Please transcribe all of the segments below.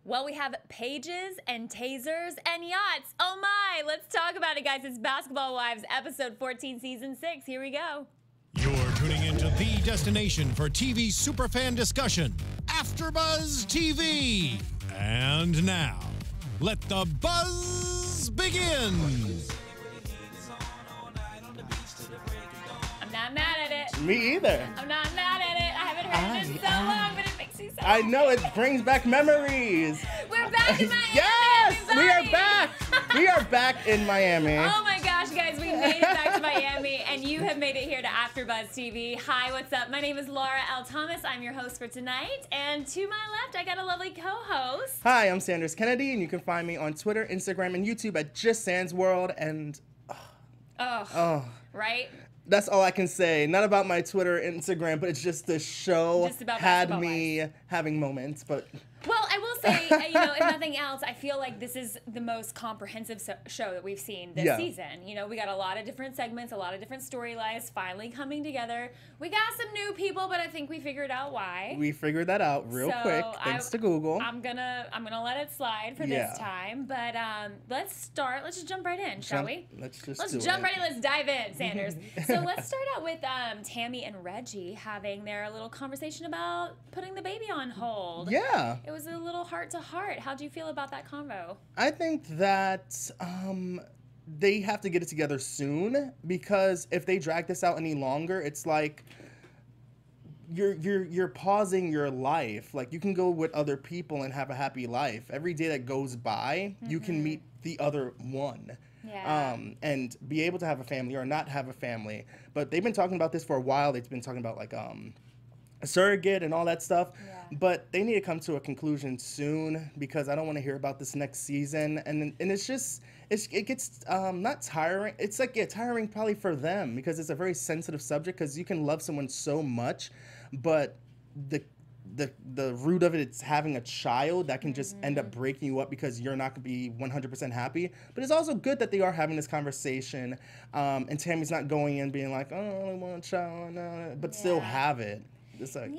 Well, we have pages and tasers and yachts. Oh my, let's talk about it, guys. It's Basketball Wives, episode 14, season 6. Here we go. You're tuning into the destination for TV superfan discussion, AFTERBUZZ TV. And now, let the buzz begin. I'm not mad at it. Me either. I'm not mad at it. I haven't heard it in so long, but it makes me so I know, it happy. brings back memories. We're back in Miami. Yes, everybody. we are back. We are back in Miami. Oh my gosh, guys, we made it back to Miami, and you have made it here to AfterBuzz TV. Hi, what's up? My name is Laura L. Thomas. I'm your host for tonight, and to my left, I got a lovely co-host. Hi, I'm Sanders Kennedy, and you can find me on Twitter, Instagram, and YouTube at Just Sans World. And Right? That's all I can say. Not about my Twitter, Instagram, but it's just the show Just about had Basketball me having moments. But well, I will say, if nothing else, I feel like this is the most comprehensive show that we've seen this season. You know, we got a lot of different segments, a lot of different storylines finally coming together. We got some new people, but I think we figured out why. we figured that out real quick, thanks to Google. I'm gonna let it slide for this time. But let's start. Let's just jump right in, shall we? Let's jump right in. Let's dive in, Sanders. So let's start out with Tammy and Reggie having their little conversation about putting the baby on hold. Yeah. It was a little heart to heart. How'd you feel about that convo? I think that they have to get it together soon, because if they drag this out any longer, it's like you're pausing your life. Like, you can go with other people and have a happy life. Every day that goes by, you can meet the other one. Yeah. And be able to have a family or not have a family. But they've been talking about this for a while. They've been talking about like a surrogate and all that stuff. Yeah. But they need to come to a conclusion soon, because I don't want to hear about this next season. And it's just, it gets not tiring. It's like, tiring probably for them, because it's a very sensitive subject, because you can love someone so much, but the root of it is having a child that can just end up breaking you up, because you're not going to be 100% happy. But it's also good that they are having this conversation, and Tammy's not going in being like, oh, I only want a child, but still have it. It's like,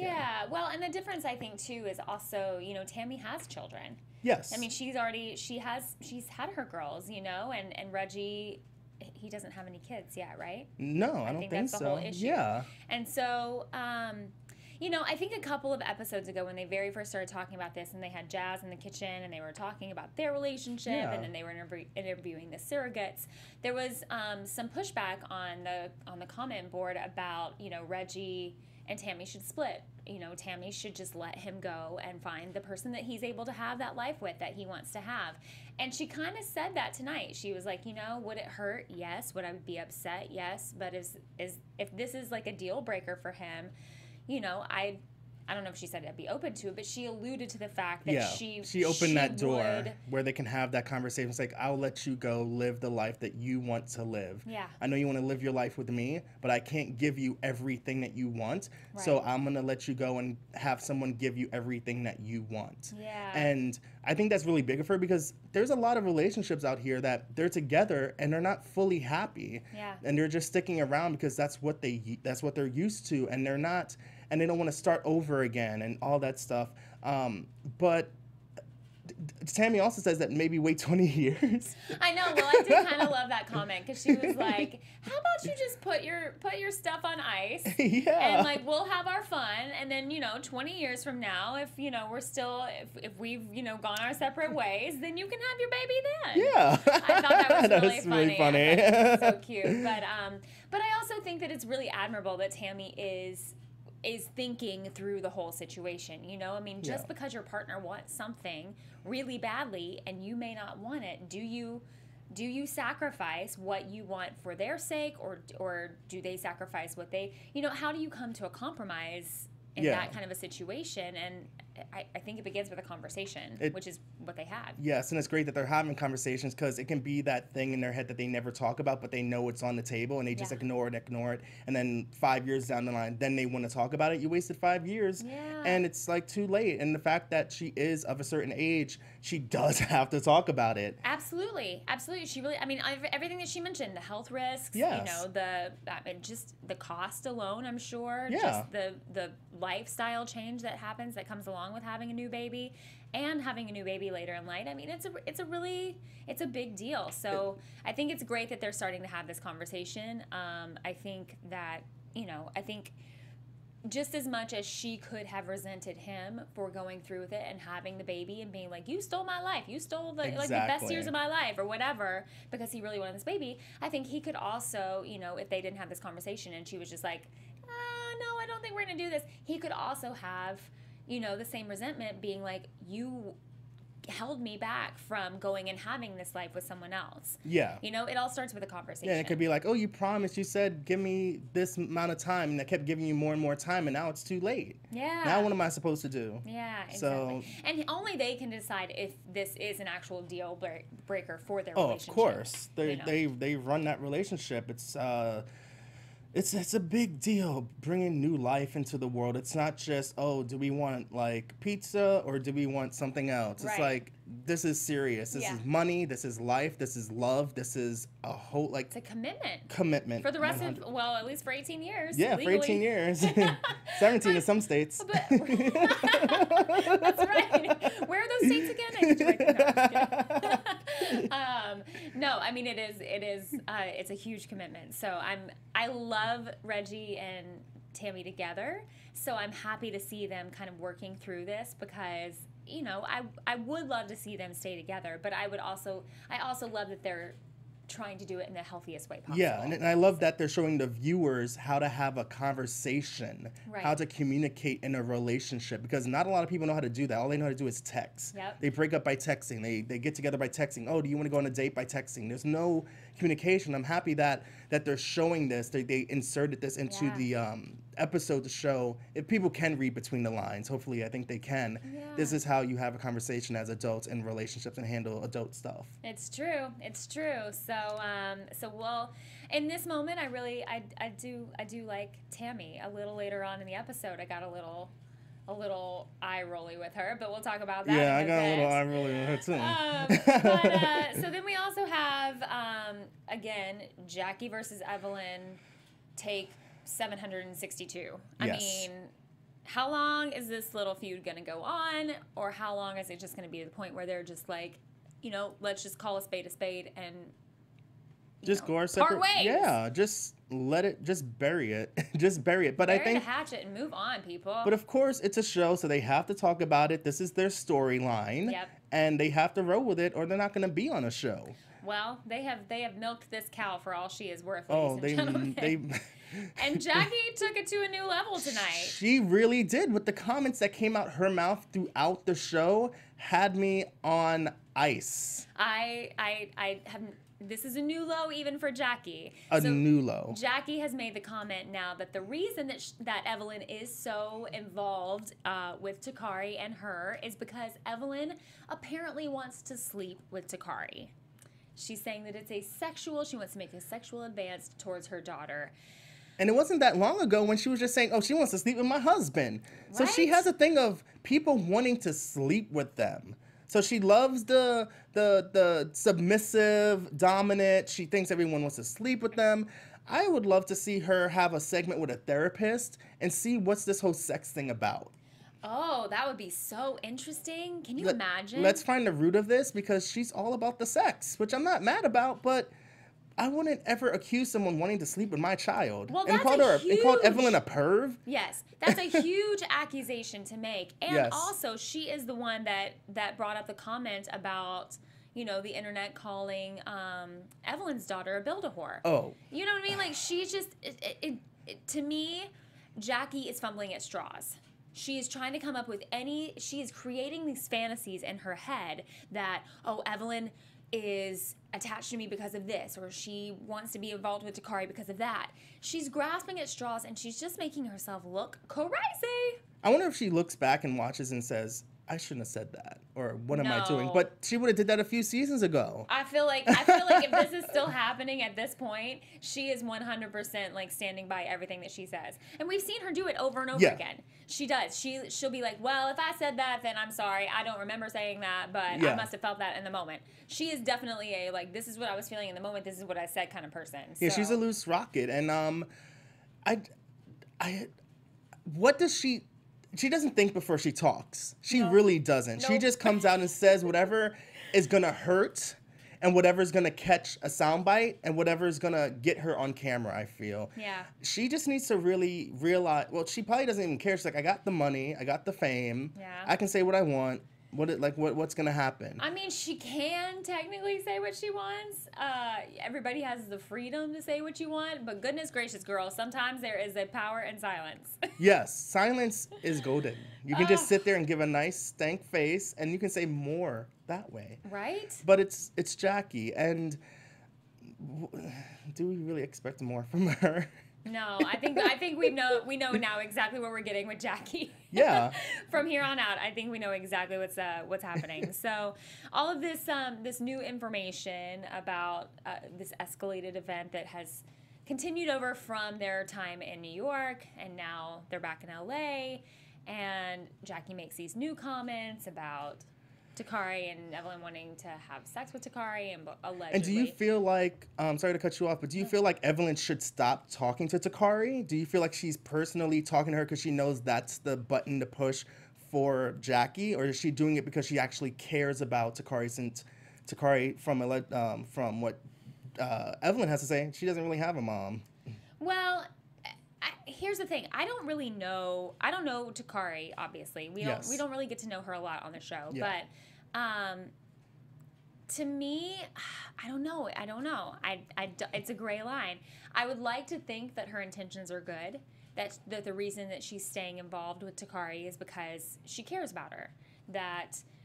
well, and the difference I think too is also, Tammy has children. Yes. I mean, she's had her girls, and Reggie, he doesn't have any kids yet, right? No, I don't think think that's so. the whole issue. Yeah. And so, I think a couple of episodes ago, when they very first started talking about this, and they had Jazz in the kitchen, and they were talking about their relationship, and then they were interviewing the surrogates, there was some pushback on the comment board about, Reggie and Tammy should split. Tammy should just let him go and find the person that he's able to have that life with, that he wants to have. And she kind of said that tonight. She was like, would it hurt? Yes. Would I be upset? Yes. But if this is like a deal breaker for him, I don't know if she said I'd be open to it, but she alluded to the fact that she opened that door where they can have that conversation. It's like, I'll let you go live the life that you want to live. Yeah. I know you want to live your life with me, but I can't give you everything that you want. Right. So I'm going to let you go and have someone give you everything that you want. Yeah. And I think that's really big of her, because there's a lot of relationships out here that they're together and they're not fully happy. Yeah. And they're just sticking around because that's what they're used to, and they're not, and they don't want to start over again and all that stuff. But Tammy also says that maybe wait 20 years. I know. Well, I did kind of love that comment, because she was like, "How about you just put your stuff on ice, and like we'll have our fun, and then 20 years from now, if we're still if we've gone our separate ways, then you can have your baby then." Yeah. I thought that was That really was funny. really funny. I thought it was so cute. But I also think that it's really admirable that Tammy is thinking through the whole situation. I mean, just because your partner wants something really badly and you may not want it, do you sacrifice what you want for their sake, or do they sacrifice what they, how do you come to a compromise in that kind of a situation? And I think it begins with a conversation, which is what they had. Yes, and it's great that they're having conversations, because it can be that thing in their head that they never talk about, but they know it's on the table, and they just ignore it. And then 5 years down the line, then they want to talk about it. You wasted 5 years, and it's like too late. And the fact that she is of a certain age, she does have to talk about it. Absolutely. Absolutely. She really, I mean, everything that she mentioned, the health risks, just the cost alone, I'm sure, just the lifestyle change that happens, that comes along along with having a new baby and having a new baby later in life. I mean, it's a big deal. So I think it's great that they're starting to have this conversation. I think that, I think just as much as she could have resented him for going through with it and having the baby and being like, you stole my life, you stole the best years of my life or whatever, because he really wanted this baby, I think he could also, if they didn't have this conversation and she was just like, no, I don't think we're going to do this, he could also have, the same resentment being like, you held me back from going and having this life with someone else. Yeah. It all starts with a conversation. Yeah, it could be like, oh, you promised, you said, give me this amount of time, and I kept giving you more and more time, and now it's too late. Yeah. Now what am I supposed to do? Yeah, exactly. And only they can decide if this is an actual deal breaker for their relationship. Oh, of course. They run that relationship. It's a big deal bringing new life into the world. It's not just, oh, do we want like pizza or do we want something else? It's like, this is serious. This is money. This is life. This is love. This is a whole, like... It's a commitment. Commitment. For the rest of, well, at least for 18 years. Yeah, legally. For 18 years. 17 in some states. That's right. Where are those states again? I need to write them down. No, I mean, it's a huge commitment. So I love Reggie and Tammy together. So I'm happy to see them kind of working through this because, I would love to see them stay together, but I also love that they're trying to do it in the healthiest way possible. Yeah, and I love that they're showing the viewers how to have a conversation, how to communicate in a relationship, because not a lot of people know how to do that. All they know how to do is text. Yep. They break up by texting. They get together by texting. Oh, do you want to go on a date by texting? There's no communication. I'm happy that they're showing this. They inserted this into the episode to show if people can read between the lines. Hopefully, I think they can. Yeah. This is how you have a conversation as adults in relationships and handle adult stuff. It's true. It's true. So well, in this moment, I do like Tammy. A little later on in the episode, I got a little eye rolly with her, but we'll talk about that. Yeah, I got a little eye rolly with her too. So then we also have again Jackie versus Evelyn, take 762. I mean, how long is this little feud going to go on, or how long is it just going to be to the point where they're just like, let's just call a spade and just go our separate ways. Yeah, just let it, just bury it. Just bury it. But bury I think the hatchet and move on, people. But of course, it's a show, so they have to talk about it. This is their storyline. Yep. And they have to roll with it, or they're not going to be on a show. Well, they have milked this cow for all she is worth, ladies and gentlemen. And Jackie took it to a new level tonight. She really did. With the comments that came out her mouth throughout the show, had me on ice. I have. This is a new low even for Jackie. New low. Jackie has made the comment now that the reason that Evelyn is so involved with Takari and her is because Evelyn apparently wants to sleep with Takari. She's saying that it's she wants to make a sexual advance towards her daughter. And it wasn't that long ago when she was just saying, oh, she wants to sleep with my husband. Right? So she has a thing of people wanting to sleep with them. So she loves the submissive, dominant. She thinks everyone wants to sleep with them. I would love to see her have a segment with a therapist and see what's this whole sex thing about. Oh, that would be so interesting. Can you imagine? Let's find the root of this, because she's all about the sex, which I'm not mad about, but I wouldn't ever accuse someone wanting to sleep with my child. Well, and called Evelyn a perv. Yes, that's a huge accusation to make. And also, she is the one that brought up the comment about, the internet calling Evelyn's daughter a build-a-whore. Oh. You know what I mean? Like, she's just, to me, Jackie is fumbling at straws. She is trying to come up with she is creating these fantasies in her head that, oh, Evelyn is attached to me because of this, or she wants to be involved with Takari because of that. She's grasping at straws, and she's just making herself look crazy. I wonder if she looks back and watches and says, I shouldn't have said that, or what am I doing? But she would have did that a few seasons ago. I feel like if this is still happening at this point, she is 100% like standing by everything that she says. And we've seen her do it over and over again. She does. She'll be like, well, if I said that, then I'm sorry. I don't remember saying that, but I must have felt that in the moment. She is definitely a, like, this is what I was feeling in the moment, this is what I said kind of person. Yeah, she's a loose rocket. And what does she... she doesn't think before she talks. She No. really doesn't. Nope. She just comes out and says whatever is gonna hurt, and whatever is gonna catch a soundbite, and whatever is gonna get her on camera. I feel. Yeah. She just needs to really realize. Well, she probably doesn't even care. She's like, I got the money, I got the fame. Yeah. I can say what I want. What's gonna happen? I mean, she can technically say what she wants. Everybody has the freedom to say what you want, but goodness gracious, girl, sometimes there is a power in silence. Yes, silence is golden. You can just sit there and give a nice stank face, and you can say more that way. Right? But it's Jackie, and do we really expect more from her? No, I think we know now exactly what we're getting with Jackie. Yeah. From here on out, I think we know exactly what's happening. So, all of this this new information about this escalated event that has continued over from their time in New York, and now they're back in LA, and Jackie makes these new comments about Takari and Evelyn wanting to have sex with Takari, and allegedly. And do you feel like, sorry to cut you off, but do you feel like Evelyn should stop talking to Takari? Do you feel like she's personally talking to her because she knows that's the button to push for Jackie? Or is she doing it because she actually cares about Takari, since Takari, from what Evelyn has to say, she doesn't really have a mom? Well, here's the thing. I don't really know. I don't know Takari, obviously. We don't really get to know her a lot on the show. Yeah. But to me, I don't know. It's a gray line. I would like to think that her intentions are good. That the reason that she's staying involved with Takari is because she cares about her.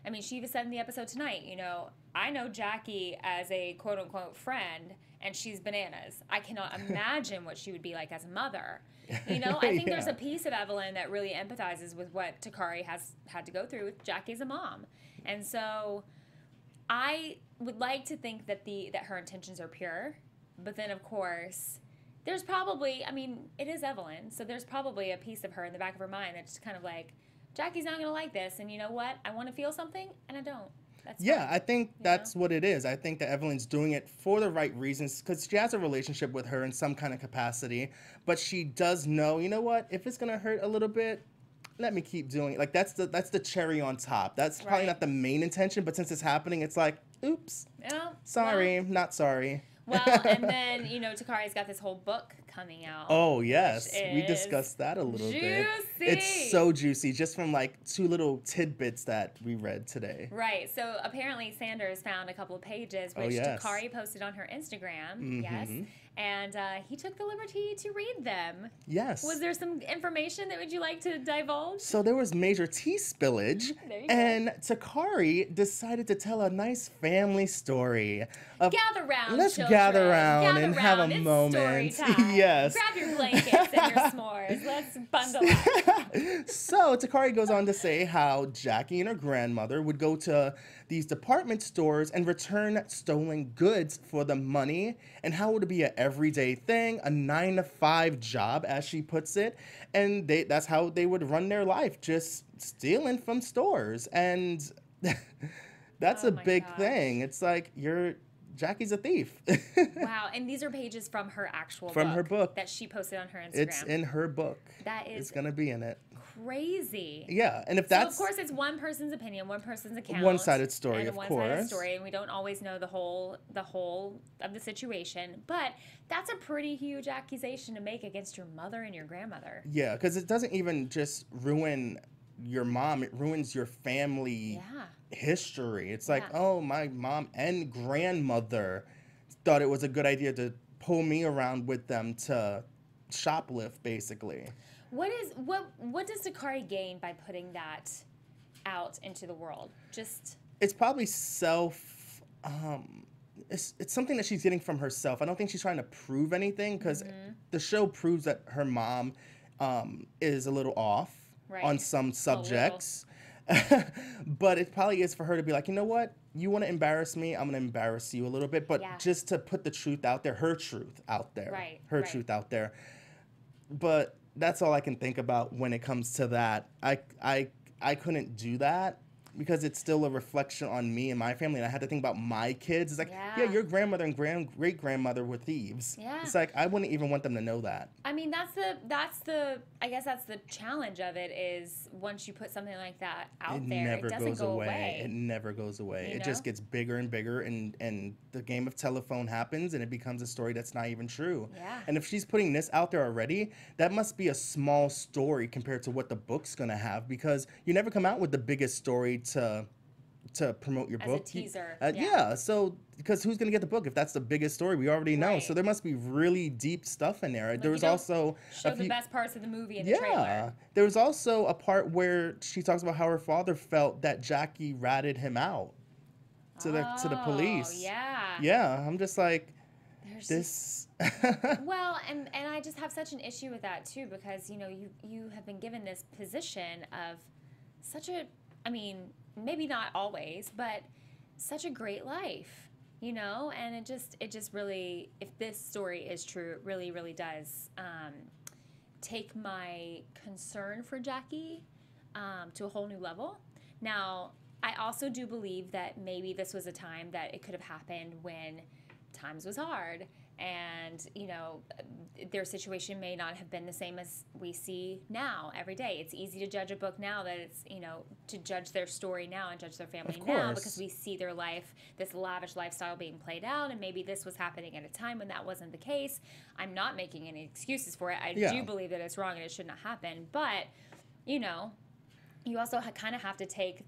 I mean, she even said in the episode tonight, I know Jackie as a quote-unquote friend, and she's bananas. I cannot imagine what she would be like as a mother. I think there's a piece of Evelyn that really empathizes with what Takari has had to go through with Jackie as a mom. And so I would like to think that her intentions are pure, but then, of course, there's probably, it is Evelyn, so there's probably a piece of her in the back of her mind that's kind of like, Jackie's not going to like this, and you know what? I want to feel something, and I don't. That's fine, I think that's what it is. I think that Evelyn's doing it for the right reasons because she has a relationship with her in some kind of capacity, but she does know, you know what? If it's going to hurt a little bit, let me keep doing it. Like, that's the cherry on top. That's probably not the main intention, but since it's happening, it's like, oops, sorry, not sorry. Well, and then, Takari's got this whole book coming out. Oh, yes. We discussed that a little bit. It's so juicy, just from like 2 little tidbits that we read today. Right. So apparently Sanders found a couple of pages, which Takari posted on her Instagram. Mm-hmm. Yes. And he took the liberty to read them. Yes. Was there some information that would you like to divulge? So there was major tea spillage. And Takari decided to tell a nice family story. Gather round, let's children. Gather round and have a it's moment. Story time. Yes. Grab your blankets and your s'mores. Let's bundle up. So Takari goes on to say how Jackie and her grandmother would go to these department stores and return stolen goods for the money, and how it would be an everyday thing, a 9-to-5 job, as she puts it, and that's how they would run their life, just stealing from stores. And that's a big thing. It's like, Jackie's a thief. Wow, and these are pages from her actual her book that she posted on her Instagram. It's in her book. It's gonna be in it. Crazy. Yeah, and if that's... So, of course, it's one person's opinion, one person's account. One-sided story, of course. And a one-sided story, and we don't always know the whole of the situation. But that's a pretty huge accusation to make against your mother and your grandmother. Yeah, because it doesn't even just ruin your mom. It ruins your family history. It's like, oh, my mom and grandmother thought it was a good idea to pull me around with them to shoplift, basically. What does Takari gain by putting that out into the world? It's probably self. It's something that she's getting from herself. I don't think she's trying to prove anything, because the show proves that her mom is a little off on some subjects. But it probably is for her to be like, you know what? You want to embarrass me? I'm going to embarrass you a little bit. But just to put the truth out there, her truth out there. Her truth out there. But that's all I can think about when it comes to that. I couldn't do that. because it's still a reflection on me and my family, and I had to think about my kids. It's like, yeah, your grandmother and great-grandmother were thieves. Yeah. It's like, I wouldn't even want them to know that. I mean, I guess that's the challenge of it, is once you put something like that out there, it doesn't go away. It never goes away. It just gets bigger and bigger, and the game of telephone happens, and it becomes a story that's not even true. Yeah. And if she's putting this out there already, that must be a small story compared to what the book's going to have, because you never come out with the biggest story to promote your book. As a teaser. Yeah, so because who's going to get the book if that's the biggest story we already know? Right. So there must be really deep stuff in there. There was also show the best parts of the movie in the trailer. There was also a part where she talks about how her father felt that Jackie ratted him out to the police. Yeah, I'm just like, this. Well, and I just have such an issue with that too, because you have been given this position of such a, I mean, maybe not always, but such a great life, and it just really, if this story is true, it really, really does take my concern for Jackie to a whole new level. Now, I also do believe that maybe this was a time that it could have happened when times was hard, and their situation may not have been the same as we see now every day. It's easy to judge a book now, that it's to judge their story now and judge their family now, because we see their life, this lavish lifestyle being played out, and maybe this was happening at a time when that wasn't the case. I'm not making any excuses for it. I do believe that it's wrong and it should not happen, but you also kind of have to take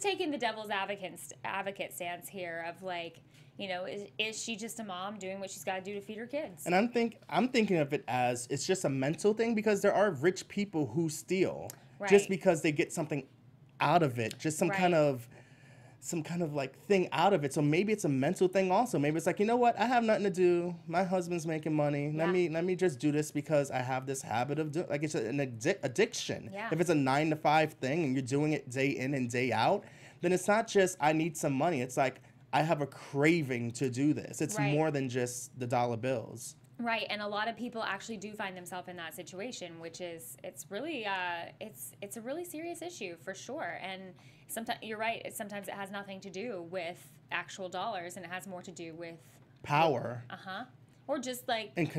taking the devil's advocate stance here of like, is she just a mom doing what she's got to do to feed her kids? And I'm thinking of it as it's just a mental thing, because there are rich people who steal just because they get something out of it, just some kind of like thing out of it. So maybe it's a mental thing also. Maybe it's like, you know what? I have nothing to do. My husband's making money. Let me just do this because I have this habit of doing. Like, it's an addiction. Yeah. If it's a 9-to-5 thing and you're doing it day in and day out, then it's not just I need some money. It's like I have a craving to do this. It's more than just the dollar bills. Right, and a lot of people actually do find themselves in that situation, which is, it's really, it's a really serious issue for sure. And sometimes you're right. Sometimes it has nothing to do with actual dollars, and it has more to do with power. Or just like and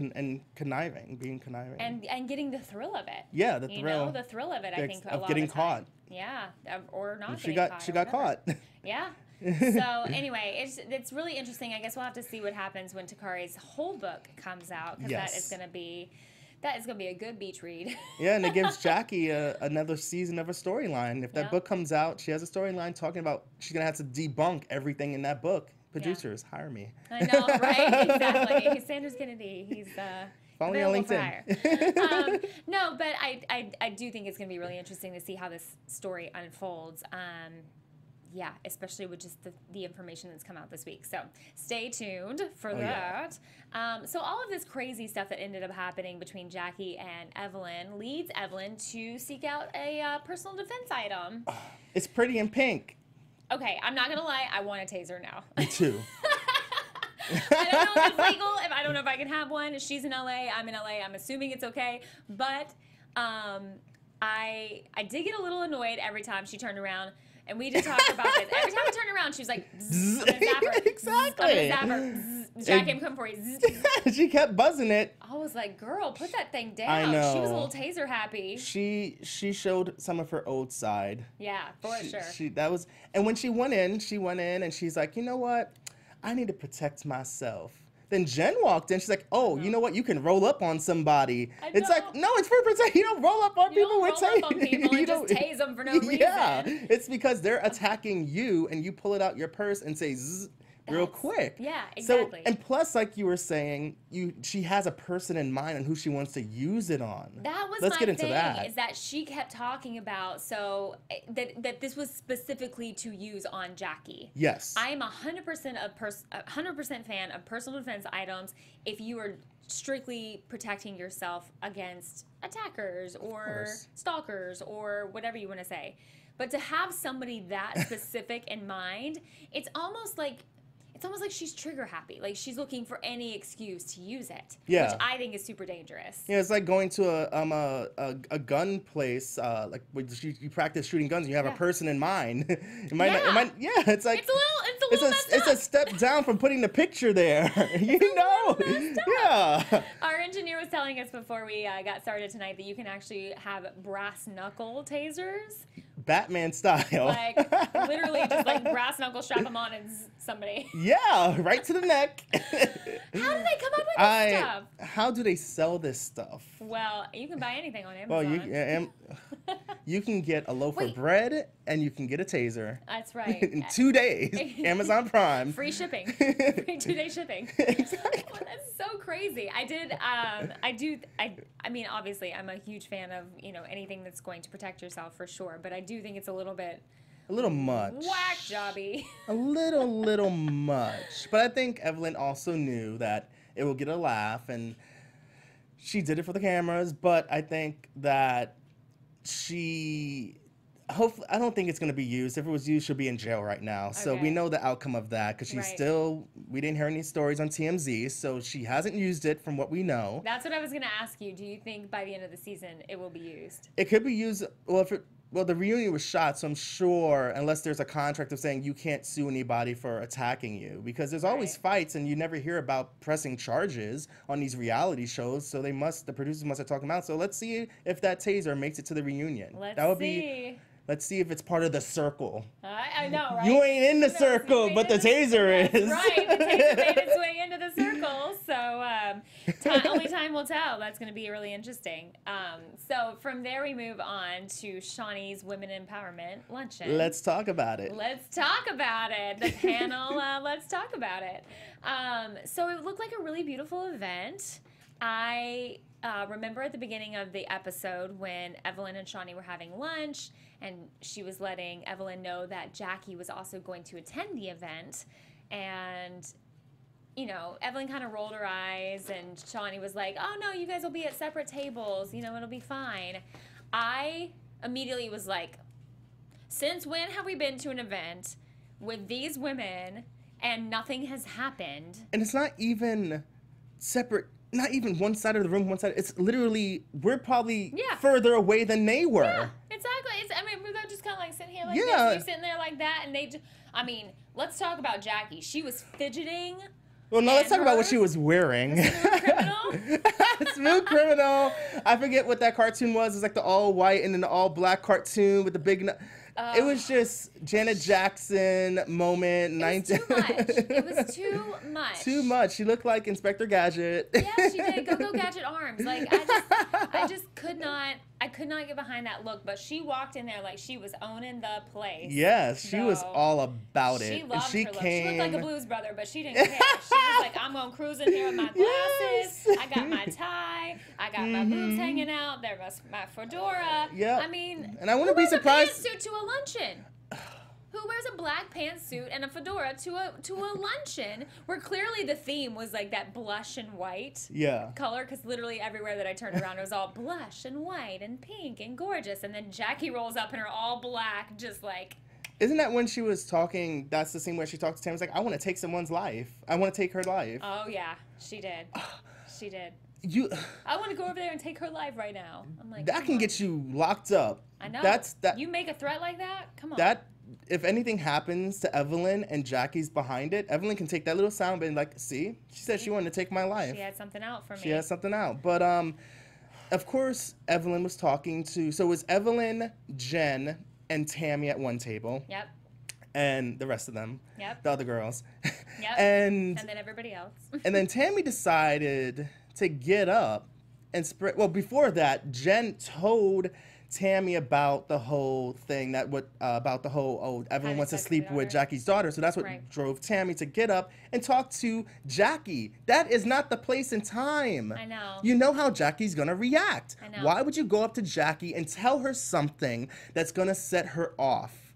conniving, being conniving, and getting the thrill of it. Yeah, the thrill. The thrill of it. I think a lot getting of the time. caught. Yeah, or not. She got caught. Yeah. So anyway, it's really interesting. I guess we'll have to see what happens when Takari's whole book comes out, because that is going to be a good beach read. Yeah, and it gives Jackie another season of a storyline. If that book comes out, she has a storyline talking about she's going to have to debunk everything in that book. Producers, hire me. I know, right? Exactly. Sanders Kennedy, he's follow me on LinkedIn. No, but I do think it's going to be really interesting to see how this story unfolds. Yeah, especially with just the information that's come out this week. So stay tuned for that. Yeah. So all of this crazy stuff that ended up happening between Jackie and Evelyn leads Evelyn to seek out a personal defense item. It's pretty in pink. Okay, I'm not going to lie. I want a taser now. Me too. I don't know if it's legal. I don't know if I can have one. She's in LA. I'm in LA. I'm assuming it's okay. But I did get a little annoyed every time she turned around. And we did talk about this. Every time I turned around, she was like, I'm going to zap her. Exactly. I'm going to zap her. Jack, I'm coming for you. She kept buzzing it. I was like, girl, put that thing down. I know. She was a little taser happy. She showed some of her old side. Yeah, for sure. And when she went in and she's like, you know what? I need to protect myself. Then Jen walked in. She's like, oh, you know what? You can roll up on somebody. It's like, no, it's for protection. You don't roll up on people with tasers. You don't roll up on people and just tase them for no reason. Yeah, it's because they're attacking you, and you pull it out your purse and say, zzz, real quick. Yeah, exactly. So, and plus, like you were saying, she has a person in mind on who she wants to use it on. That was Let's my get into thing, that. is that she kept talking about that this was specifically to use on Jackie. Yes. I am 100% fan of personal defense items if you are strictly protecting yourself against attackers or stalkers or whatever you want to say. But to have somebody that specific in mind, it's almost like it's almost like she's trigger happy. Like she's looking for any excuse to use it. Yeah. Which I think is super dangerous. Yeah, it's like going to a gun place, like when you practice shooting guns and you have a person in mind. It's like it's a little messed it's up. a step down from putting the picture there. You know? Yeah. Our engineer was telling us before we got started tonight that you can actually have brass knuckle tasers. Batman style. Like, literally just like brass knuckle, strap them on and somebody. Yeah, right to the neck. How do they come up with this stuff? How do they sell this stuff? Well, you can buy anything on Well, Amazon. you can get a loaf of bread and you can get a taser. That's right. In 2 days. Amazon Prime. Free shipping. Free 2-day shipping. Exactly. Well, that's so crazy. I mean, obviously, I'm a huge fan of, anything that's going to protect yourself for sure, but I do think it's a little bit much. Whack jobby. A little much. But I think Evelyn also knew that it will get a laugh, and she did it for the cameras, but I think that hopefully, I don't think it's going to be used. If it was used, she'll be in jail right now. So we know the outcome of that because she's we didn't hear any stories on TMZ, so she hasn't used it from what we know. That's what I was going to ask you. Do you think by the end of the season it will be used? It could be used, well, the reunion was shot, so I'm sure, unless there's a contract of saying you can't sue anybody for attacking you, because there's always fights and you never hear about pressing charges on these reality shows, so the producers must have talked them out. So let's see if that taser makes it to the reunion. Let's see if it's part of the circle. I know, right? You ain't in the circle, but the taser is. Right, the taser made its way into the circle. So only time will tell. That's going to be really interesting. So from there we move on to Shaunie's Women Empowerment Luncheon. Let's talk about it. Let's talk about it. The panel, let's talk about it. So it looked like a really beautiful event. I remember at the beginning of the episode when Evelyn and Shaunie were having lunch, and she was letting Evelyn know that Jackie was also going to attend the event. And, Evelyn kind of rolled her eyes, and Shaunie was like, oh, no, you guys will be at separate tables. It'll be fine. I immediately was like, since when have we been to an event with these women and nothing has happened? And it's not even separate. Not even one side of the room, one side. It's literally, we're probably further away than they were. Yeah, exactly. They're just kind of like sitting here like this, and you're sitting there like that, and they just, let's talk about Jackie. She was fidgeting. Well, no, let's talk about what she was wearing. Smooth Criminal? Smooth Criminal. I forget what that cartoon was. It's like the all white and then the all black cartoon with the big... it was just Janet Jackson moment. It was too much. It was too much. Too much. She looked like Inspector Gadget. Yeah, she did. Go Gadget arms. Like I just could not. I could not get behind that look. But she walked in there like she was owning the place. Yes, she was all about it. She loved her look. She looked like a Blues Brother, but she didn't care. She was like, I'm gonna cruise in here with my glasses. I got my tie. I got my boobs hanging out. There was my fedora. Yeah. And I wouldn't be surprised. A pantsuit to a luncheon. Who wears a black pantsuit and a fedora to a luncheon where clearly the theme was like that blush and white color, because literally everywhere that I turned around it was all blush and white and pink and gorgeous, and then Jackie rolls up in her all black, just like. Isn't that when she was talking? That's the scene where she talks to Tammy. It's like, I want to take someone's life. I want to take her life. Oh yeah, she did. She did. I want to go over there and take her life right now. I'm like, that can get you locked up. I know. You make a threat like that? Come on. If anything happens to Evelyn and Jackie's behind it, Evelyn can take that little sound and like, see, she said she wanted to take my life. She had something out for me. She had something out. But of course, Evelyn was talking to. So it was Evelyn, Jen, and Tammy at one table. Yep. And the rest of them. Yep. The other girls. Yep. And then everybody else. And then Tammy decided to get up and spread. Well, before that, Jen told Tammy about the whole thing Evelyn wants to sleep with Jackie's daughter. So that's what drove Tammy to get up and talk to Jackie. That is not the place and time. I know. You know how Jackie's gonna react. I know. Why would you go up to Jackie and tell her something that's gonna set her off?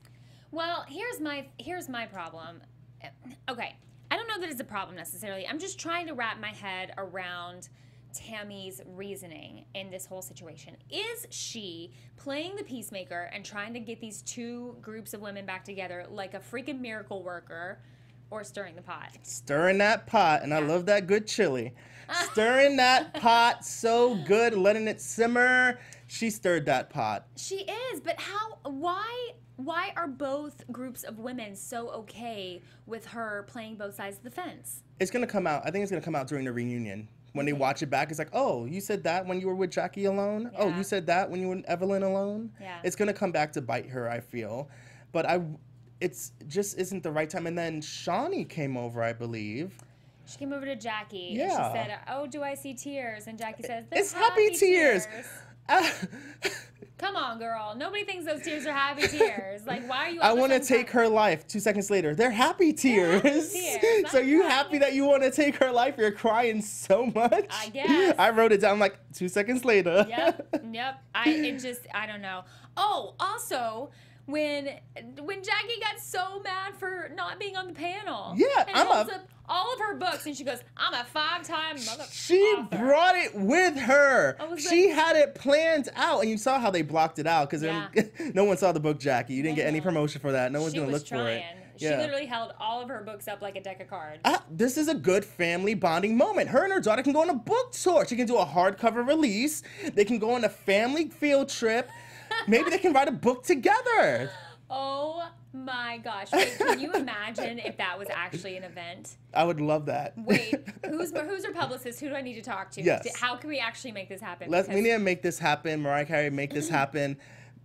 Well, here's my problem. Okay, I don't know that it's a problem necessarily. I'm just trying to wrap my head around Tammy's reasoning in this whole situation. Is she playing the peacemaker and trying to get these two groups of women back together like a freaking miracle worker, or stirring the pot? Stirring that pot, and I love that good chili. Stirring that pot so good, letting it simmer. She stirred that pot. She is, but why are both groups of women so okay with her playing both sides of the fence? It's going to come out. I think it's going to come out during the reunion. When they watch it back, it's like, oh, you said that when you were with Jackie alone? Yeah. Oh, you said that when you were with Evelyn alone? Yeah. It's going to come back to bite her, I feel. But it's just isn't the right time. And then Shaunie came over, I believe. She came over to Jackie. Yeah. And she said, oh, do I see tears? And Jackie says, it's happy tears. Come on, girl. Nobody thinks those tears are happy tears. Like, why are you? I want to take her life. 2 seconds later, they're happy tears. They're happy tears. So you happy that you want to take her life? You're crying so much. I guess. I wrote it down like 2 seconds later. Yep. I don't know. Oh, also, when Jackie got so mad for not being on the panel. Yeah, and holds up all of her books, and she goes, I'm a 5-time mother. She author. brought it with her. She like, had it planned out, and you saw how they blocked it out because no one saw the book, Jackie. You didn't get any promotion for that. No one's going to look for it. She literally held all of her books up like a deck of cards. This is a good family bonding moment. Her and her daughter can go on a book tour. She can do a hardcover release. They can go on a family field trip. Maybe they can write a book together. Oh my gosh. Wait, can you imagine if that was actually an event? I would love that. Wait, who's her publicist? Who do I need to talk to? Yes. How can we actually make this happen? We need to make this happen. Mariah Carey, make this happen.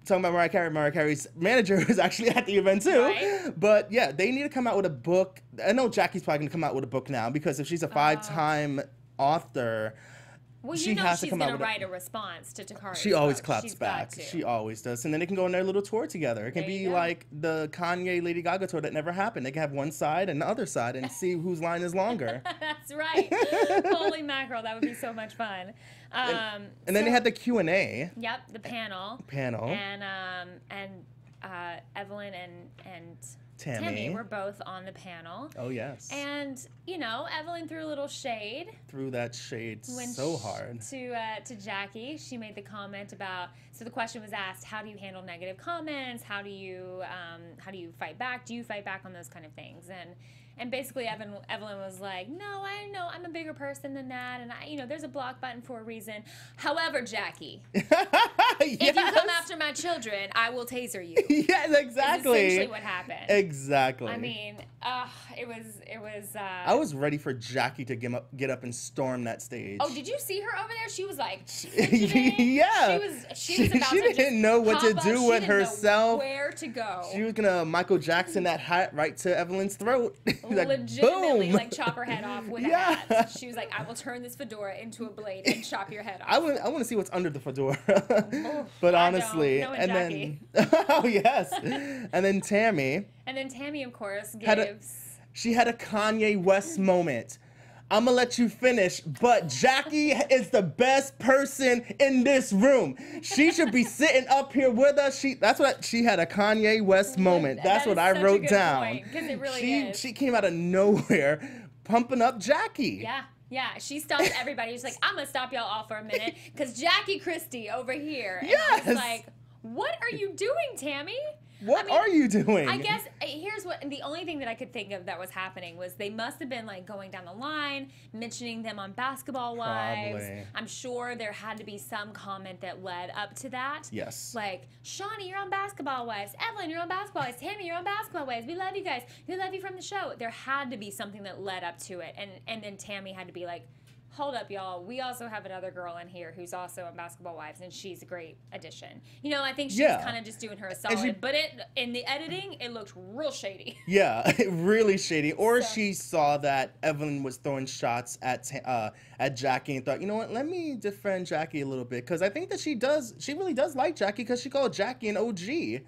Talking about Mariah Carey's manager was actually at the event too. Right? But yeah, they need to come out with a book. I know Jackie's probably going to come out with a book now because if she's a 5-time author, well, she has she's to come going out to with write a response to Takari's She always book. claps back. She always does. And then they can go on their little tour together. It can be like the Kanye Lady Gaga tour that never happened. They can have one side and the other side and see whose line is longer. That's right. Holy mackerel, that would be so much fun. And then they had the Q&A. Yep, the panel. And Evelyn and Tammy were both on the panel. Oh, yes. And, Evelyn threw a little shade. Threw that shade so hard. To Jackie. She made the comment about, so the question was asked, how do you handle negative comments? How do you fight back? Do you fight back on those kind of things? And basically Evelyn was like, no, I know I'm a bigger person than that, and there's a block button for a reason. However, Jackie, if you come after my children, I will taser you. Yes, exactly. Is essentially what happened. Exactly. I mean, it was. I was ready for Jackie to get up and storm that stage. Oh, did you see her over there? She was like, yeah. She was about she to didn't know what to do with herself. Where to go? She was gonna Michael Jackson that hat right to Evelyn's throat. Like, legitimately, boom. like chop her head off with a hat. She was like, "I will turn this fedora into a blade and chop your head off." I want to see what's under the fedora. But honestly, then oh yes, and then Tammy. And then Tammy, of course, she had a Kanye West moment. I'm gonna let you finish, but Jackie is the best person in this room. She should be sitting up here with us. She had a Kanye West moment. That's what I wrote down. Because it really is. She came out of nowhere, pumping up Jackie. Yeah, she stopped everybody. She's like, I'm gonna stop y'all all for a minute, because Jackie Christie over here. And yes. I was like, what are you doing, Tammy? What are you doing? I guess here's the only thing that I could think of that was happening was they must have been like going down the line, mentioning them on Basketball Wives. Probably. I'm sure there had to be some comment that led up to that. Yes. Like, Shaunie, you're on Basketball Wives. Evelyn, you're on Basketball Wives. Tammy, you're on Basketball Wives. We love you guys. We love you from the show. There had to be something that led up to it. And then Tammy had to be like, hold up, y'all. We also have another girl in here who's also on Basketball Wives, and she's a great addition. I think she was kind of just doing her a solid. But in the editing, it looked real shady. Yeah, really shady. Or she saw that Evelyn was throwing shots at Jackie and thought, you know what, let me defend Jackie a little bit. Because I think that she really does like Jackie because she called Jackie an OG.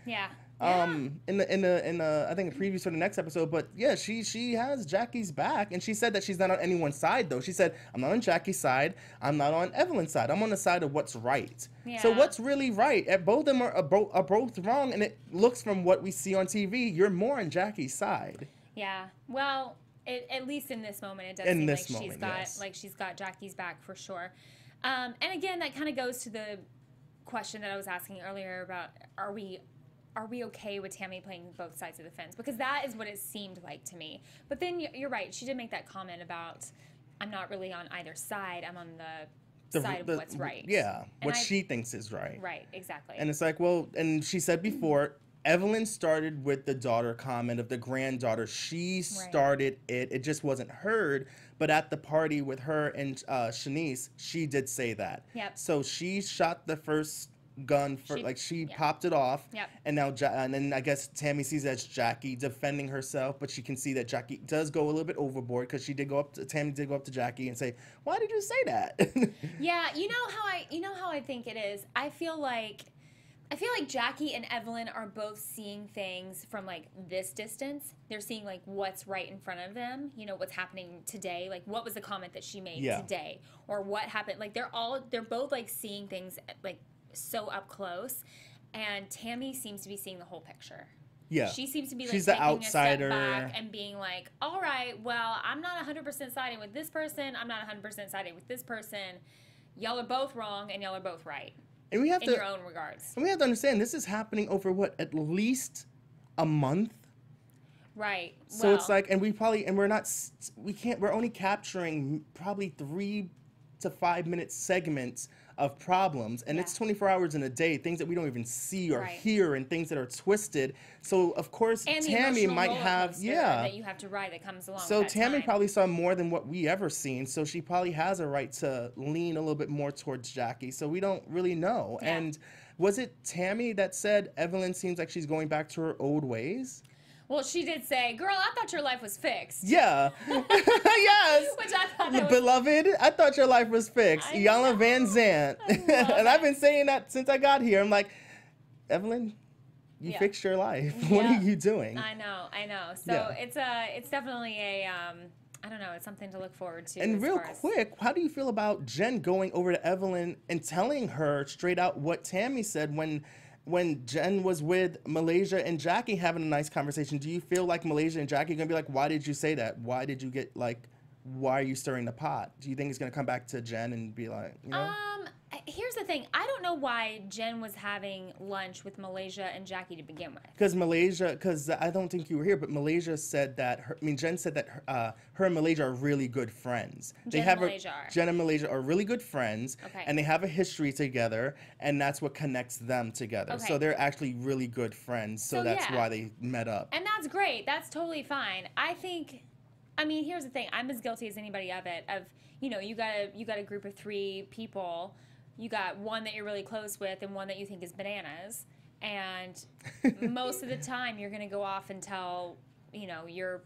Yeah. In the I think a preview for the next episode, but yeah, she has Jackie's back, and she said that she's not on anyone's side though. She said, I'm not on Jackie's side, I'm not on Evelyn's side, I'm on the side of what's right. Yeah. So what's really right? Both of them are both wrong, and it looks from what we see on TV, you're more on Jackie's side. Yeah, well, at least in this moment, it does seem like she's got Jackie's back for sure. And again, that kind of goes to the question that I was asking earlier about, are we are we okay with Tammy playing both sides of the fence? Because that is what it seemed like to me. But then you're right. She did make that comment about, I'm not really on either side. I'm on the side of what's right. Yeah, what she thinks is right. Right, exactly. And it's like, well, and she said before, Evelyn started with the daughter comment of the granddaughter. She started it. It just wasn't heard. But at the party with her and Shanice, she did say that. Yep. So she shot the first gun for she popped it off. Yep. And now and then I guess Tammy sees that's Jackie defending herself, but she can see that Jackie does go a little bit overboard because Tammy did go up to Jackie and say, "Why did you say that?" Yeah, you know how I think it is. I feel like Jackie and Evelyn are both seeing things from like this distance. They're seeing like what's right in front of them, you know, what's happening today, like what was the comment that she made today, or what happened. Like they're both like seeing things like so up close, and Tammy seems to be seeing the whole picture. Yeah. She seems to be like she's taking the outsider. a step back and being like, all right, well, I'm not 100% siding with this person. I'm not 100% siding with this person. Y'all are both wrong and y'all are both right. And we have in your own regards. And we have to understand this is happening over what, at least a month? Right. So it's like, and we're only capturing probably 3 to 5 minute segments of problems, and it's 24 hours in a day, things that we don't even see or hear, and things that are twisted. So of course and Tammy might have that you have to ride that comes along. So Tammy probably saw more than what we ever seen, so she probably has a right to lean a little bit more towards Jackie. So we don't really know. Yeah. And was it Tammy that said Evelyn seems like she's going back to her old ways? Well, she did say, "Girl, I thought your life was fixed." Yeah. Yes. Which I thought that was... Beloved, I thought your life was fixed. Yana Van Zant. And I've been saying that since I got here. I'm like, Evelyn, you fixed your life. What are you doing? I know. So it's definitely a I don't know, it's something to look forward to. And real quick, how do you feel about Jen going over to Evelyn and telling her straight out what Tammy said when Jen was with Malaysia and Jackie having a nice conversation? Do you feel like Malaysia and Jackie are going to be like, why did you say that? Why did you get, like, why are you stirring the pot? Do you think it's going to come back to Jen and be like, you know? Here's the thing. I don't know why Jen was having lunch with Malaysia and Jackie to begin with. Because I don't think you were here, but Malaysia said that, Jen said that her and Malaysia are really good friends. Jen and Malaysia are really good friends, and they have a history together, and that's what connects them together. Okay. So they're actually really good friends, so that's why they met up. And that's great. That's totally fine. Here's the thing. I'm as guilty as anybody of it. You got a group of 3 people. You got one that you're really close with and one that you think is bananas. And most of the time, you're going to go off and tell, your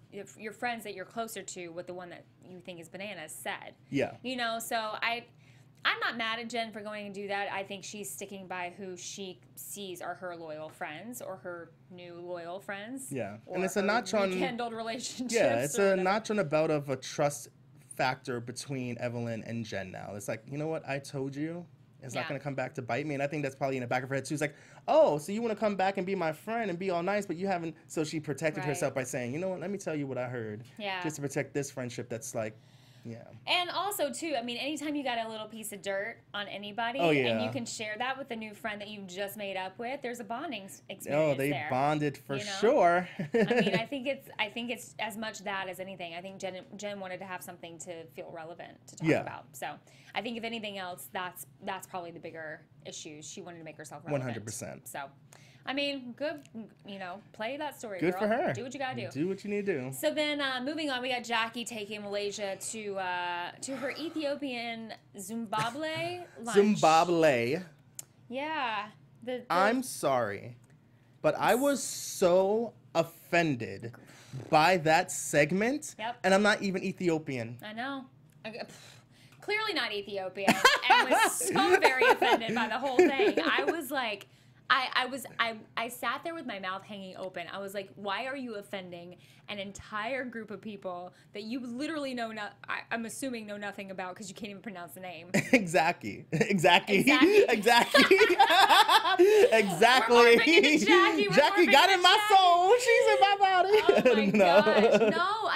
friends that you're closer to what the one that you think is bananas said. Yeah. So I'm not mad at Jen for going and do that. I think she's sticking by who she sees are her loyal friends or her new loyal friends. Yeah. And it's a notch on rekindled relationships. Yeah, it's a notch on the belt of a trust factor between Evelyn and Jen now. It's like, you know what? I told you. It's not going to come back to bite me. And I think that's probably in the back of her head, too. It's like, oh, so you want to come back and be my friend and be all nice, but you haven't. So she protected herself by saying, you know what, let me tell you what I heard. Yeah. Just to protect this friendship that's like, yeah. And also, too, anytime you got a little piece of dirt on anybody and you can share that with a new friend that you just made up with, there's a bonding experience there. Oh, they bonded for sure. I think it's as much that as anything. I think Jen wanted to have something to feel relevant to talk about. So I think if anything else, that's probably the bigger issue. She wanted to make herself relevant. 100%. So. Good, play that story, Good girl. for her. Do what you gotta do. Do what you need to do. So then, moving on, we got Jackie taking Malaysia to her Ethiopian Zimbabwe lunch. Zimbabwe. Yeah. I'm sorry, but I was so offended by that segment, and I'm not even Ethiopian. I know. Clearly not Ethiopian, and was so very offended by the whole thing. I was like... I sat there with my mouth hanging open. I was like, why are you offending an entire group of people that you literally I'm assuming know nothing about because you can't even pronounce the name? Exactly. Exactly. Jackie got in my soul. She's in my body. Oh my gosh. No,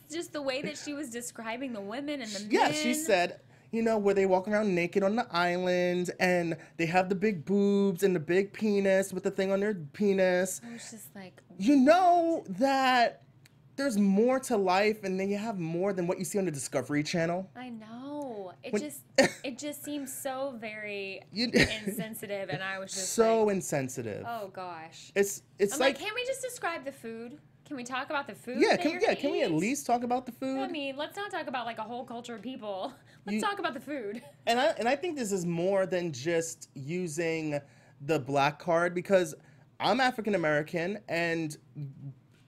just the way that she was describing the women and the men. Yeah, she said, you know, where they walk around naked on the island and they have the big boobs and the big penis with the thing on their penis. I was just like, you know that there's more to life and then you have more than what you see on the Discovery Channel. I know. It just seems so very insensitive, and I was just so like, insensitive. Oh gosh. I'm like, can't we just describe the food? Can we talk about the food? Yeah, can we at least talk about the food? I mean, let's not talk about like a whole culture of people. Let's talk about the food. And I think this is more than just using the black card, because I'm African American, and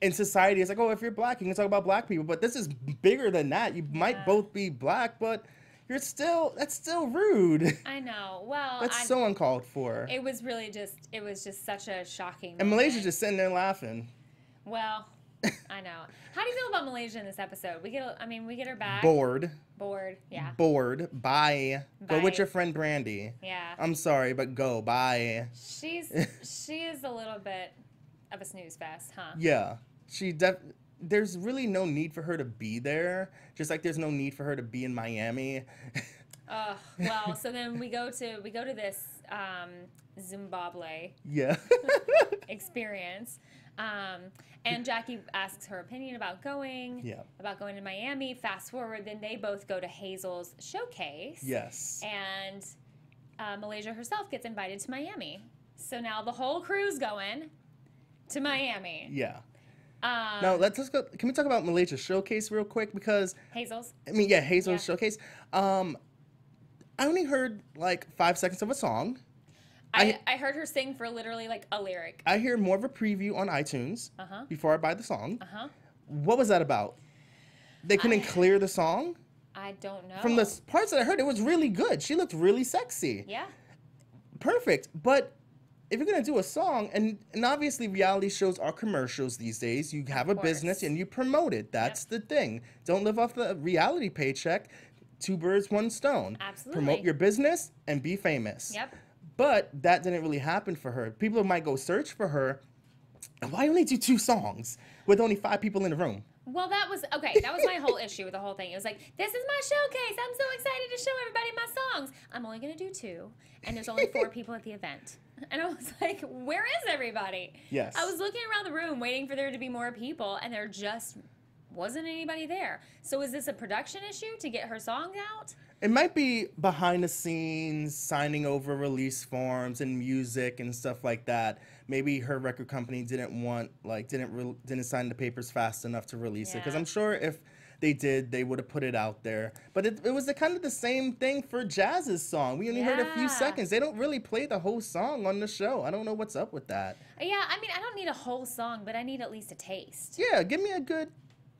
in society it's like, oh, if you're black, you can talk about black people, but this is bigger than that. You might both be black, but that's still rude. I know. Well, that's so uncalled for. It was just such a shocking moment. And Malaysia's just sitting there laughing. Well, I know. How do you feel about Malaysia in this episode? We get her back. Bored, yeah. Bored. Bye. Go with your friend Brandy. Yeah. I'm sorry, but go. Bye. She is a little bit of a snooze fest, huh? Yeah. There's really no need for her to be there, just like there's no need for her to be in Miami. Well, so then we go to this Zimbabwe experience. And Jackie asks her opinion about going to Miami. Fast forward, then they both go to Hazel's showcase. Yes. And Malaysia herself gets invited to Miami. So now the whole crew's going to Miami. Yeah. Now let's go. Can we talk about Malaysia's showcase real quick? Because Hazel's showcase. I only heard like 5 seconds of a song. I heard her sing for literally like a lyric. I hear more of a preview on iTunes before I buy the song. What was that about? They couldn't clear the song? I don't know. From the parts that I heard, it was really good. She looked really sexy. Yeah. Perfect. But if you're going to do a song, and obviously reality shows are commercials these days, you have a business and you promote it. That's the thing. Don't live off the reality paycheck. 2 birds, 1 stone. Absolutely. Promote your business and be famous. Yep. But that didn't really happen for her. People might go search for her. Why only do 2 songs with only 5 people in the room? Well, that was my whole issue with the whole thing. It was like, this is my showcase. I'm so excited to show everybody my songs. I'm only going to do 2. And there's only 4 people at the event. And I was like, where is everybody? Yes. I was looking around the room waiting for there to be more people, and there just wasn't anybody there. So is this a production issue to get her songs out? It might be behind the scenes, signing over release forms and music and stuff like that. Maybe her record company didn't sign the papers fast enough to release it. Because I'm sure if they did, they would have put it out there. But it was kind of the same thing for Jazz's song. We only heard a few seconds. They don't really play the whole song on the show. I don't know what's up with that. Yeah, I mean, I don't need a whole song, but I need at least a taste. Yeah, give me a good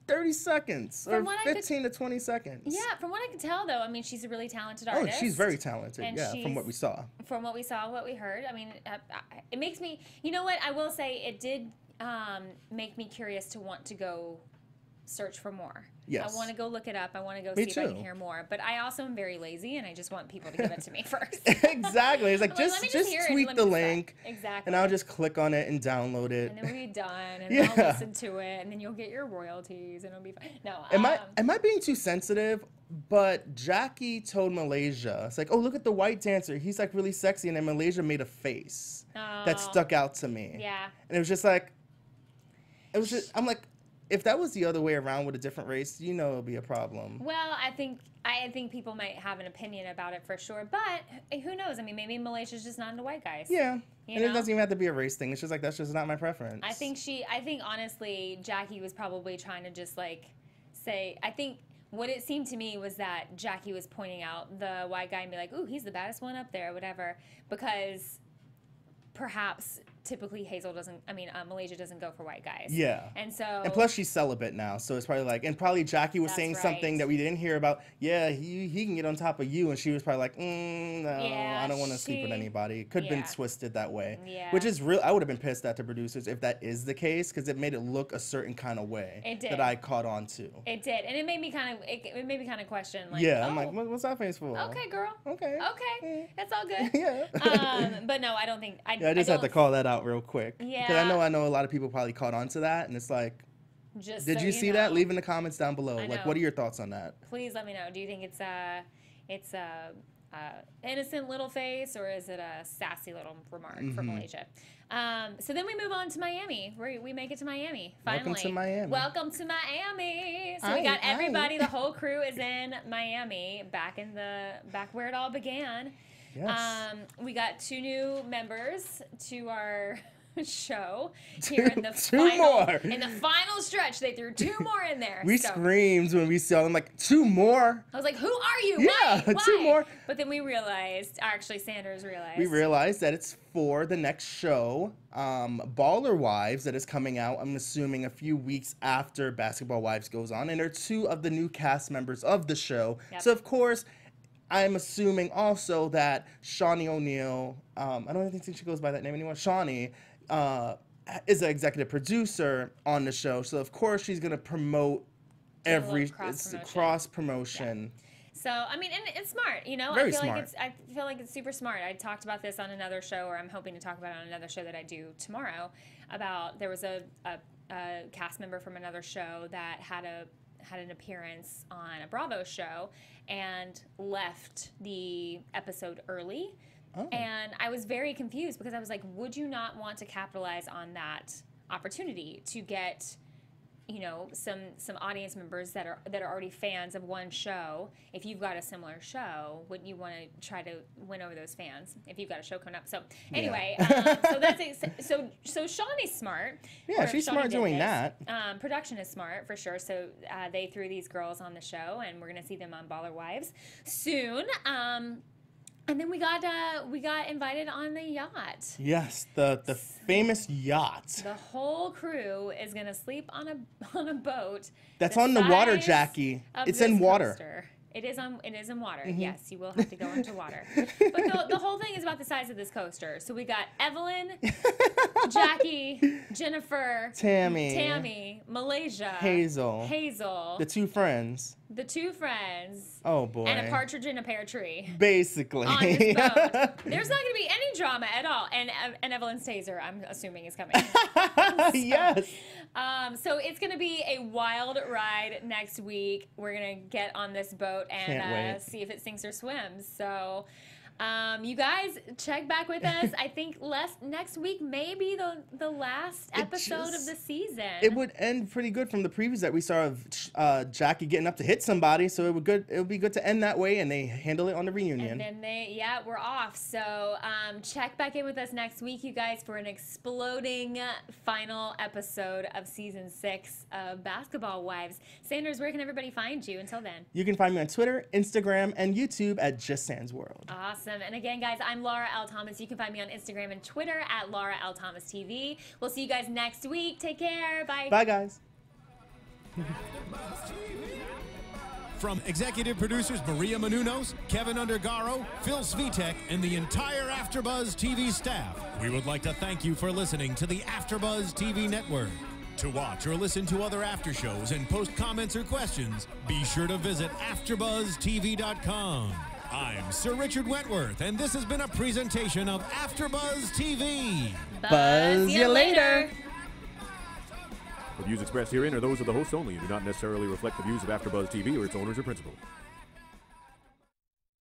30 seconds or 15 to 20 seconds. Yeah, from what I could tell, though, I mean, she's a really talented artist. Oh, she's very talented, from what we saw. From what we saw, what we heard. I mean, it makes me, you know what, I will say it did make me curious to want to go search for more. Yes. I want to go look it up. I want to go see if I can hear more. But I also am very lazy, and I just want people to give it to me first. Exactly. It's like, just tweet the link. Exactly. And I'll just click on it and download it. And then we'll be done, and I'll listen to it, and then you'll get your royalties, and it'll be fine. No. Am I being too sensitive? But Jackie told Malaysia, it's like, oh, look at the white dancer. He's like really sexy. And then Malaysia made a face that stuck out to me. Yeah. And it was just like, I'm like, if that was the other way around with a different race, it would be a problem. Well, I think people might have an opinion about it for sure, but who knows? I mean, maybe Malaysia's just not into white guys. Yeah, it doesn't even have to be a race thing. It's just like, that's just not my preference. I think honestly, Jackie was probably trying to just like say, I think what it seemed to me was that Jackie was pointing out the white guy and be like, ooh, he's the baddest one up there, or whatever, because perhaps typically Malaysia doesn't go for white guys. Yeah. And plus she's celibate now, so it's probably like, and probably Jackie was saying something that we didn't hear about. Yeah, he can get on top of you, and she was probably like, no, I don't want to sleep with anybody. It could have been twisted that way. Yeah. Which is real. I would have been pissed at the producers if that is the case, because it made it look a certain kind of way. It did. That I caught on to. It did, and it made me kind of question, like, I'm like, what's that face for? Okay, girl. Okay. That's all good. Yeah. But no, I don't think. I just had to call that out real quick. Yeah. Because I know a lot of people probably caught on to that, and it's like, did you see that? Leave in the comments down below. Like, what are your thoughts on that? Please let me know. Do you think it's it's a innocent little face or is it a sassy little remark from Malaysia? So then we move on to Miami. We make it to Miami, finally. Welcome to Miami. Welcome to Miami. So we got everybody, the whole crew is in Miami, back where it all began. Yes. We got 2 new members to our show here in the in the final stretch. They threw 2 more in there. We screamed when we saw them, like, 2 more. I was like, who are you? Yeah, Why? 2 more. But then we realized, actually Sanders realized. We realized that it's for the next show, Baller Wives, that is coming out, I'm assuming, a few weeks after Basketball Wives goes on. And they're 2 of the new cast members of the show. Yep. So, of course, I'm assuming also that Shaunie O'Neal, I don't even think she goes by that name anymore, Shaunie, is an executive producer on the show. So, of course, she's going to promote cross promotion. Yeah. So, I mean, and it's smart, you know. Very I feel like it's super smart. I talked about this on another show, or I'm hoping to talk about it on another show that I do tomorrow, about there was a cast member from another show that had an appearance on a Bravo show and left the episode early. Oh. And I was very confused because I was like, would you not want to capitalize on that opportunity to get, you know, some audience members that are already fans of one show? If you've got a similar show, wouldn't you want to try to win over those fans if you've got a show coming up? So anyway, so that's it. So Shaunie's smart. Yeah, she's smart doing that. Production is smart for sure. So they threw these girls on the show, and we're gonna see them on Baller Wives soon. And then we got invited on the yacht. Yes, the famous yacht. The whole crew is gonna sleep on a boat. That's on the water, Jackie. It's in water. Coaster. It is in water. Mm-hmm. Yes, you will have to go into water. But the whole thing is about the size of this coaster. So we got Evelyn, Jackie, Jennifer, Tammy, Malaysia, Hazel, the 2 friends. The 2 friends. Oh boy. And a partridge in a pear tree. Basically. On this boat. There's not going to be any drama at all. And Evelyn's taser, I'm assuming, is coming. Yes. So it's going to be a wild ride next week. We're going to get on this boat and see if it sinks or swims. So you guys check back with us. I think next week may be the last episode of the season. It would end pretty good from the previews that we saw of Jackie getting up to hit somebody. So it would be good to end that way, and they handle it on the reunion. And then we're off. So check back in with us next week, you guys, for an exploding final episode of season 6 of Basketball Wives. Sanders, where can everybody find you until then? You can find me on Twitter, Instagram, and YouTube at Just Sans World. Awesome. And again, guys, I'm Laura L. Thomas. You can find me on Instagram and Twitter at Laura L. Thomas TV. We'll see you guys next week. Take care. Bye. Bye, guys. From executive producers Maria Menounos, Kevin Undergaro, Phil Svitek, and the entire AfterBuzz TV staff, we would like to thank you for listening to the AfterBuzz TV network. To watch or listen to other after shows and post comments or questions, be sure to visit AfterBuzzTV.com. I'm Sir Richard Wentworth, and this has been a presentation of AfterBuzz TV. Buzz you later. The views expressed herein are those of the hosts only and do not necessarily reflect the views of AfterBuzz TV or its owners or principals.